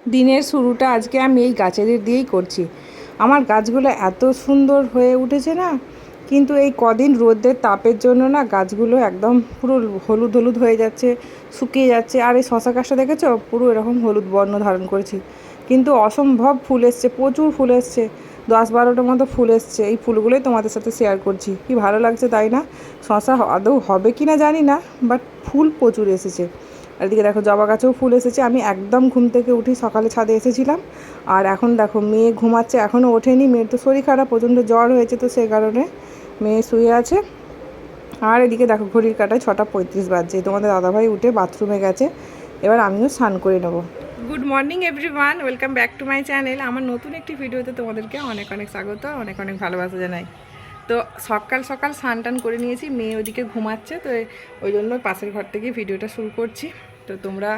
দিনের শুরুটা আজকে আমি এই গাছেদের দিয়েই করছি। আমার গাছগুলো এত সুন্দর হয়ে উঠেছে না, কিন্তু এই কদিন রোদের তাপের জন্য না গাছগুলো একদম পুরো হলুদ হলুদ হয়ে যাচ্ছে, শুকিয়ে যাচ্ছে। আর এই শশা গাছটা দেখেছো, পুরো এরকম হলুদ বর্ণ ধারণ করেছি। কিন্তু অসম্ভব ফুল এসছে, প্রচুর ফুল এসছে, 10-12টার মতো ফুল এসছে। এই ফুলগুলোই তোমাদের সাথে শেয়ার করছি। কি ভালো লাগছে তাই না? শশা আদৌ হবে কি না জানি না, বাট ফুল প্রচুর এসেছে। আর এদিকে দেখো জবা গাছেও ফুল এসেছে। আমি একদম ঘুম থেকে উঠি সকালে ছাদে এসেছিলাম, আর এখন দেখো মেয়ে ঘুমাচ্ছে, এখনও ওঠেনি। মেয়ের তো শরীর খারাপ, প্রচণ্ড জ্বর হয়েছে, তো সেই কারণে মেয়ে শুয়ে আছে। আর এদিকে দেখো ঘড়ির কাঁটায় 6:35 বাজছে। তোমাদের দাদাভাই উঠে বাথরুমে গেছে, এবার আমিও স্নান করে নেবো। Good morning everyone, welcome back to my channel. আমার নতুন একটি ভিডিওতে তোমাদেরকে অনেক অনেক স্বাগত, অনেক অনেক ভালোবাসা জানাই। তো সকাল সকাল স্নান টান করে নিয়েছি, মেয়ে ওইদিকে ঘুমাচ্ছে, তো ওই জন্য পাশের ঘর থেকে ভিডিওটা শুরু করছি। তো তোমরা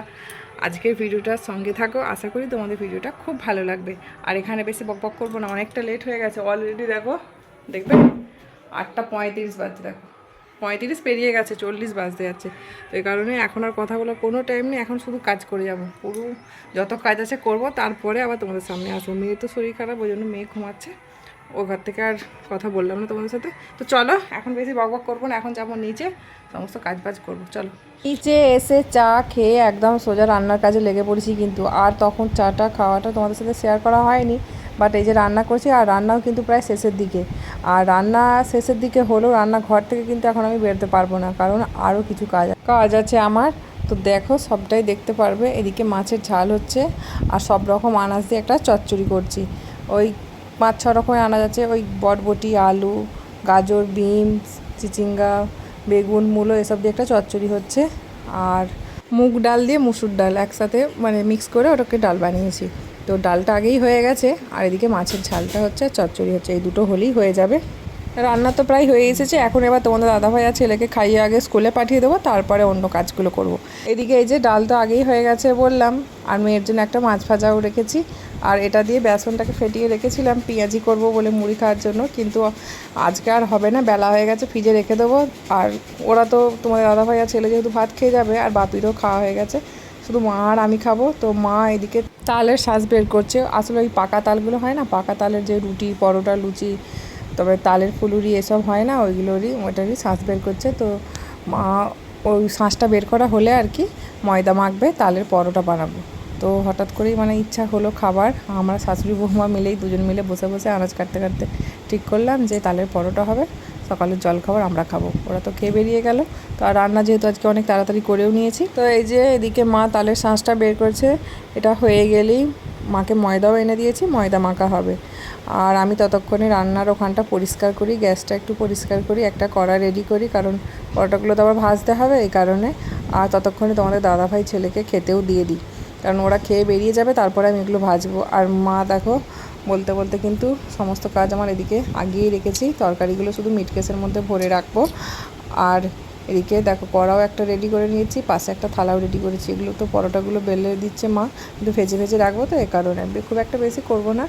আজকের ভিডিওটার সঙ্গে থাকো, আশা করি তোমাদের ভিডিওটা খুব ভালো লাগবে। আর এখানে বেশি বকবক করবো না, অনেকটা লেট হয়ে গেছে অলরেডি। দেখো দেখবে 8:35 বাজছে, দেখো 35 পেরিয়ে গেছে, 40 বাজতে যাচ্ছে। তো এই কারণে এখন আর কথা বলার কোনো টাইম নেই, এখন শুধু কাজ করে যাব। পুরো যত কাজ আছে করব, তারপরে আবার তোমাদের সামনে আসবো। মেয়ে তো শরীর খারাপ, ওই জন্য মেয়ে ঘুমাচ্ছে, ও ঘর থেকে আর কথা বললাম না তোমাদের সাথে। তো চলো, এখন বেশি বকবক করবো না, এখন যাবো নিচে, সমস্ত কাজ বাজ করবো। চলো নিচে এসে চা খেয়ে একদম সোজা রান্নার কাজে লেগে পড়েছি। কিন্তু আর তখন চাটা খাওয়াটা তোমাদের সাথে শেয়ার করা হয়নি, বাট এই যে রান্না করছি, আর রান্নাও কিন্তু প্রায় শেষের দিকে। আর রান্না শেষের দিকে হলেও রান্নাঘর থেকে কিন্তু এখন আমি বেরোতে পারবো না, কারণ আরও কিছু কাজ আছে আমার। তো দেখো সবটাই দেখতে পারবে। এদিকে মাছের ঝাল হচ্ছে, আর সব রকম আনাজ দিয়ে একটা চচ্চড়ি করছি। ওই 5-6 রকমের আনাজ আছে, ওই বটবটি, আলু, গাজর, বিনস, চিচিঙ্গা, বেগুন, মূলো এসব দিয়ে একটা চচ্চড়ি হচ্ছে। আর মুগ ডাল দিয়ে মুসুর ডাল একসাথে মানে মিক্স করে ওটাকে ডাল বানিয়েছি। তো ডালটা আগেই হয়ে গেছে, আর এদিকে মাছের ঝালটা হচ্ছে, আর চচ্চড়ি হচ্ছে। এই দুটো হলেই হয়ে যাবে। রান্না তো প্রায় হয়ে এসেছে, এখন এবার তোমাদের দাদাভাই আর ছেলেকে খাইয়ে আগে স্কুলে পাঠিয়ে দেবো, তারপরে অন্য কাজগুলো করব। এদিকে এই যে ডাল তো আগেই হয়ে গেছে বললাম, আর মেয়ের জন্য একটা মাছ ভাজাও রেখেছি। আর এটা দিয়ে বেসনটাকে ফেটিয়ে রেখেছিলাম পেঁয়াজি করব বলে মুড়ি খাওয়ার জন্য, কিন্তু আজকে আর হবে না, বেলা হয়ে গেছে, ফ্রিজে রেখে দেবো। আর ওরা তো তোমাদের দাদাভাই আর ছেলে যেহেতু ভাত খেয়ে যাবে, আর বাপিরও খাওয়া হয়ে গেছে, শুধু মা আর আমি খাবো। তো মা এদিকে তালের শাঁস বের করছে। আসলে ওই পাকা তালগুলো হয় না, পাকা তালের যে রুটি, পরোটা, লুচি, তবে তালের ফুলুরি এসব হয় না, ওইটারই শাঁস বের করছে। তো মা ওই শাঁসটা বের করা হলে আর কি ময়দা মাখবে, তালের পরোটা বানাবো। তো হঠাৎ করেই মানে ইচ্ছা হলো খাবার। আমরা শাশুড়ি বৌমা মিলেই দুজন মিলে বসে বসে আনাজ কাটতে কাটতে ঠিক করলাম যে তালের পরোটা হবে, সকালের জল খাবার আমরা খাবো। ওরা তো খেয়ে বেরিয়ে গেল। তো আর রান্না যেহেতু আজকে অনেক তাড়াতাড়ি করেও নিয়েছি, তো এই যে এদিকে মা তালের শাঁসটা বের করছে। এটা হয়ে গেলেই মাকে ময়দাও এনে দিয়েছি, ময়দা মাখা হবে। আর আমি ততক্ষণে রান্নার ওখানটা পরিষ্কার করি, গ্যাসটা একটু পরিষ্কার করি, একটা কড়া রেডি করি, কারণ পরোটাগুলো তো আবার ভাজতে হবে এই কারণে। আর ততক্ষণে তোমাদের দাদাভাই ছেলেকে খেতেও দিয়ে দিই, কারণ ওরা খেয়ে বেরিয়ে যাবে, তারপরে আমি এগুলো ভাজবো। আর মা দেখো বলতে বলতে কিন্তু সমস্ত কাজ আমার এদিকে আগিয়ে রেখেছি। তরকারিগুলো শুধু মিটকেসের মধ্যে ভরে রাখবো। আর এদিকে দেখো কড়াও একটা রেডি করে নিয়েছি, পাশে একটা থালাও রেডি করেছি। এগুলো তো পরোটাগুলো বেলে দিচ্ছে মা, কিন্তু ভেজে ভেজে রাখবো, তো এ কারণে খুব একটা বেশি করব না,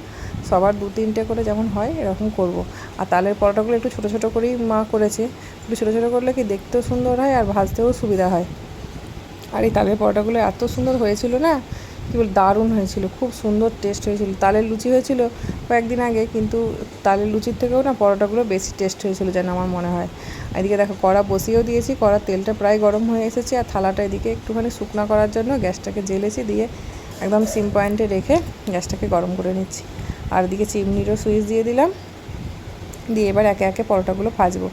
সবার 2-3টে করে যেমন হয় এরকম করব। আর তালের পরোটাগুলো একটু ছোটো ছোটো করেই মা করেছে, একটু ছোটো ছোটো করলে কি দেখতেও সুন্দর হয় আর ভাজতেও সুবিধা হয়। আর এই তালের পরোটাগুলো এত সুন্দর হয়েছিল না, কী বল, দারুণ হয়েছিল, খুব সুন্দর টেস্ট হয়েছিল। তালের লুচি হয়েছিল কয়েকদিন আগে, কিন্তু তালের লুচির থেকেও না পরোটাগুলো বেশি টেস্ট হয়েছিল যেন আমার মনে হয়। এদিকে দেখো কড়া বসিয়েও দিয়েছি, কড়ার তেলটা প্রায় গরম হয়ে এসেছে। আর থালাটা এদিকে একটুখানি শুকনো করার জন্য গ্যাসটাকে জ্বেলেছি, দিয়ে একদম সিম পয়েন্টে রেখে গ্যাসটাকে গরম করে নিচ্ছি। আর এদিকে চিমনিরও সুইচ দিয়ে দিলাম, দিয়ে এবার একে একে পরোটাগুলো ভাজবো।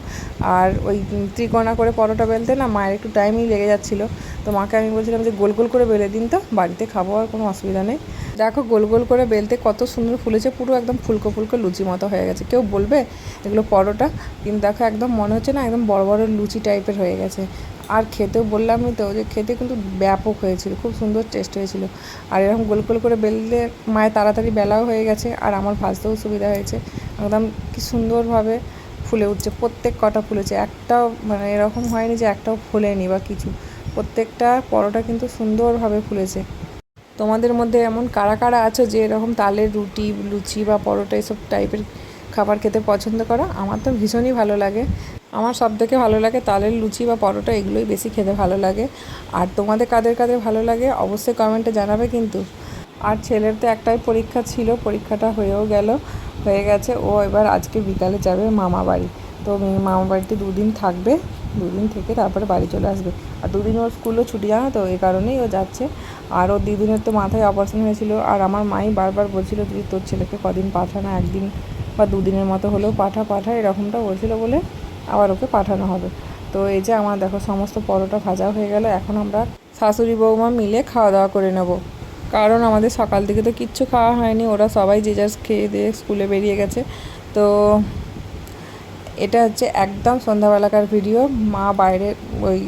আর ওই ত্রিকোণা করে পরোটা বেলতে না মায়ের একটু টাইমই লেগে যাচ্ছিলো। তো মাকে আমি বলছিলাম যে গোল গোল করে বেলে দিন, তো বাড়িতে খাবো, আর কোনো অসুবিধা নেই। দেখো গোল গোল করে বেলতে কত সুন্দর ফুলেছে, পুরো একদম ফুলকো ফুলকো লুচি মতো হয়ে গেছে। কেউ বলবে এগুলো পরোটা, কিন্তু দেখো একদম মনে হচ্ছে না একদম বড় বড় লুচি টাইপের হয়ে গেছে। আর খেতেও বললামই তো যে খেতে কিন্তু ব্যাপক হয়েছিল, খুব সুন্দর টেস্ট হয়েছিল। আর এরকম গোল গোল করে বেললে মায়ের তাড়াতাড়ি বেলাও হয়ে গেছে, আর আমার ভাজতেও সুবিধা হয়েছে। একদম কি সুন্দরভাবে ফুলে উঠছে, প্রত্যেক কটা ফুলেছে, একটাও মানে এরকম হয়নি যে একটাও ফুলেনি বা কিছু। প্রত্যেকটা পরোটা কিন্তু সুন্দরভাবে ফুলেছে। তোমাদের মধ্যে এমন কারা কারা আছো যে এরকম তালের রুটি, লুচি বা পরোটা এসব টাইপের খাবার খেতে পছন্দ করো? আমার তো ভীষণই ভালো লাগে। আমার সবথেকে ভালো লাগে তালের লুচি বা পরোটা, এগুলোই বেশি খেতে ভালো লাগে। আর তোমাদের কাদের কাদের ভালো লাগে অবশ্যই কমেন্টে জানাবে কিন্তু। আর ছেলের তো একটাই পরীক্ষা ছিল, পরীক্ষাটা হয়ে গেছে। ও এবার আজকে বিকালে যাবে মামা বাড়ি। তো মামা বাড়িতে 2 দিন থাকবে, 2 দিন থেকে তারপরে বাড়ি চলে আসবে। আর 2 দিন ওর স্কুলও ছুটি, জানো তো, এই কারণেই ও যাচ্ছে। আর ওর দিদিনের তো মাথায় অপারেশন হয়েছিল, আর আমার মাই বারবার বলছিল তুই তোর ছেলেকে কদিন পাঠা না, 1 দিন বা 2 দিনের মতো হলেও পাঠা এরকমটা বলছিল বলে আবার ওকে পাঠানো হবে। তো এই যে আমার দেখো সমস্ত পরোটা ভাজা হয়ে গেল। এখন আমরা শাশুড়ি বৌমা মিলে খাওয়া দাওয়া করে নেব, কারণ আমাদের সকাল থেকে তো কিচ্ছু খাওয়া হয়নি। ওরা সবাই যে যার খেয়ে দিয়ে স্কুলে বেরিয়ে গেছে। তো এটা হচ্ছে একদম সন্ধ্যাবেলাকার ভিডিও। মা বাইরে ওই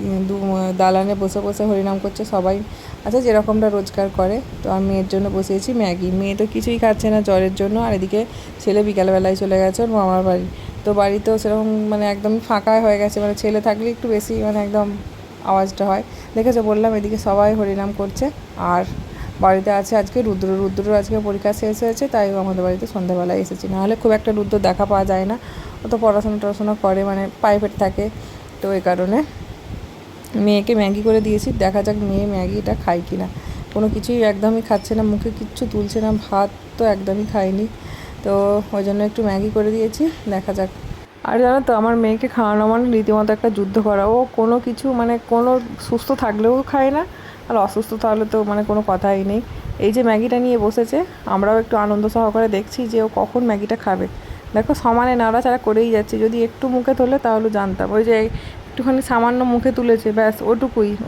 দালানে বসে বসে হরিনাম করছে, সবাই আছে যেরকমটা রোজগার করে। তো আমি মেয়ের জন্য বসিয়েছি ম্যাগি। মেয়ে তো কিছুই খাচ্ছে না জ্বরের জন্য। আর এদিকে ছেলে বিকালবেলায় চলে গেছে ওর মামার বাড়ি। তো বাড়িতেও সেরকম মানে একদম ফাঁকা হয়ে গেছে, মানে ছেলে থাকলে একটু বেশি মানে একদম আওয়াজটা হয়। দেখেছো, বললাম এদিকে সবাই হরিনাম করছে। আর বাড়িতে আছে আজকে রুদ্রর আজকে পরীক্ষা শেষ হয়েছে, তাই আমাদের বাড়িতে সন্ধ্যাবেলায় এসেছি। নাহলে খুব একটা রুদ্র দেখা পাওয়া যায় না, ও তো পড়াশোনা করে, মানে প্রাইভেট থাকে। তো এই কারণে মেয়েকে ম্যাগি করে দিয়েছি, দেখা যাক মেয়ে ম্যাগিটা খায় কি না। কোনো কিছুই একদমই খাচ্ছে না, মুখে কিচ্ছু তুলছে না, ভাত তো একদমই খায়নি। তো ওই জন্য একটু ম্যাগি করে দিয়েছি, দেখা যাক। আর জানো তো, আমার মেয়েকে খাওয়ানো মানে রীতিমতো একটা যুদ্ধ করা। ও কোনো কিছু মানে কোনো সুস্থ থাকলেও খায় না, আর অসুস্থ তাহলে তো মানে কোনো কথাই নেই। এই যে ম্যাগিটা নিয়ে বসেছে, আমরাও একটু আনন্দ সহকারে দেখছি যে ও কখন ম্যাগিটা খাবে। দেখো সমানে নাড়াচাড়া করেই যাচ্ছে, যদি একটু মুখে তোলে তাহলে জানতাম। ওই যে একটুখানি সামান্য মুখে তুলেছে, ব্যাস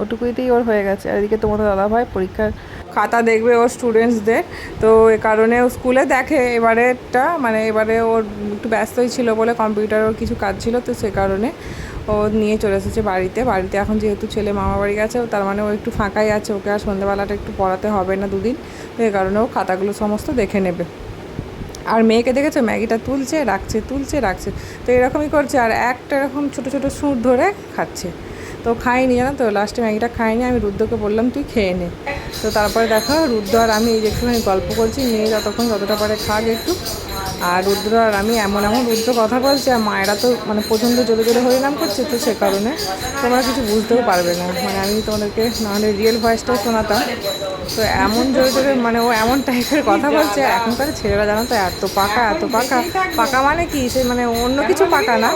ওটুকুইতেই ওর হয়ে গেছে। আর এদিকে তোমাদের দাদাভাই পরীক্ষার খাতা দেখবে ওর স্টুডেন্টসদের। তো এ কারণে ও স্কুলে দেখে, এবারে ওর একটু ব্যস্তই ছিল বলে কম্পিউটার ওর কিছু কাজ ছিল, তো সে কারণে ও নিয়ে চলে এসেছে বাড়িতে। এখন যেহেতু ছেলে মামা বাড়ি গেছে, তার মানে ও একটু ফাঁকাই আছে, ওকে আর সন্ধ্যেবেলাটা একটু পড়াতে হবে না 2 দিন। তো এই কারণে ও খাতাগুলো সমস্ত দেখে নেবে। আর মেয়েকে দেখেছো, ম্যাগিটা তুলছে রাখছে। তো এরকমই করছে, আর একটা এরকম ছোটো ছোটো সুর ধরে খাচ্ছে। তো খাইনি, জানো তো, লাস্টে ম্যাগিটা খাইনি। আমি রুদ্রকে বললাম তুই খেয়ে নে। তো তারপরে দেখো রুদ্র আর আমি এই যে একটুখানি গল্প করছি, মেয়ে যতটা পারে খাক একটু। আর রুদ্র আর আমি এমন রুদ্র কথা বলছে, আর মায়েরা তো মানে প্রচণ্ড জোরে জোরে হরিনাম করছে। তো সে কারণে তোমরা কিছু বুঝতেও পারবে না, মানে আমি তোমাদেরকে নাহলে রিয়েল ভয়েসটাও শোনাতাম। তো এমন জোরে জোরে মানে ও এমন টাইপের কথা বলছে। এখনকার ছেলেরা জানো তো এত পাকা মানে কি, সে মানে অন্য কিছু পাকা না,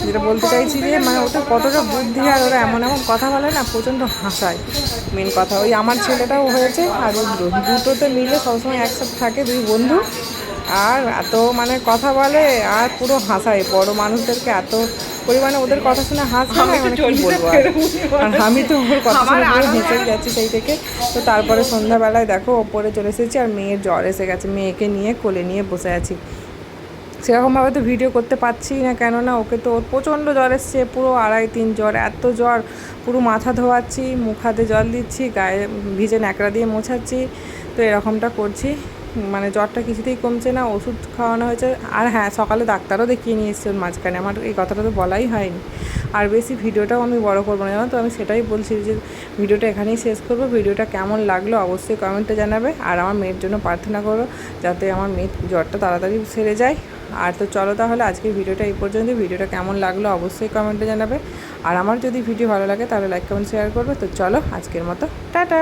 যেটা বলতে চাইছি যে মানে ওটা কতটা বুদ্ধি, আর ওরা এমন কথা বলে না, প্রচণ্ড হাসায়। মেন কথা ওই আমার ছেলেটাও হয়েছে আর দুটোতে মিলে সবসময় একসাথে থাকে, 2 বন্ধু। আর এত মানে কথা বলে আর পুরো হাসায়, বড় মানুষদেরকে এত পরিমাণে ওদের কথা শুনে হাসবে না, মানে কী বলবো। আর আমি তো ওর কথা শুনে পুরো হেসেই যাচ্ছি সেই থেকে। তো তারপরে সন্ধ্যাবেলায় দেখো ওপরে চলে এসেছি, আর মেয়ের জ্বর এসে গেছে, মেয়েকে নিয়ে কোলে নিয়ে বসে আছি। সেরকমভাবে তো ভিডিও করতে পারছি না, কেননা ওকে তো ওর প্রচণ্ড জ্বর এসছে, পুরো 2.5-3 জ্বর, এত জ্বর, পুরো মাথা ধোয়াচ্ছি, মুখ হাতে জল দিচ্ছি, গায়ে ভিজে ন্যাকড়া দিয়ে মোছাচ্ছি। তো এরকমটা করছি, মানে জ্বরটা কিছুতেই কমছে না, ওষুধ খাওয়ানো হয়েছে। আর হ্যাঁ, সকালে ডাক্তারও দেখিয়ে নিয়ে এসছে ওর মাঝখানে, আমার এই কথাটা তো বলাই হয়নি। আর বেশি ভিডিওটাও আমি বড় করবো না, জানো তো, আমি সেটাই বলছি যে ভিডিওটা এখানেই শেষ করবো। ভিডিওটা কেমন লাগলো অবশ্যই কমেন্টে জানাবে, আর আমার মেয়ের জন্য প্রার্থনা করো যাতে আমার মেয়ের জ্বরটা তাড়াতাড়ি সেরে যায়। আর তো চলো তাহলে আজকের ভিডিওটা এই পর্যন্ত। ভিডিওটা কেমন লাগলো অবশ্যই কমেন্টে জানাবে, আর আমার যদি ভিডিও ভালো লাগে তাহলে লাইক কমেন্ট শেয়ার করবে। তো চলো আজকের মতো টাটা।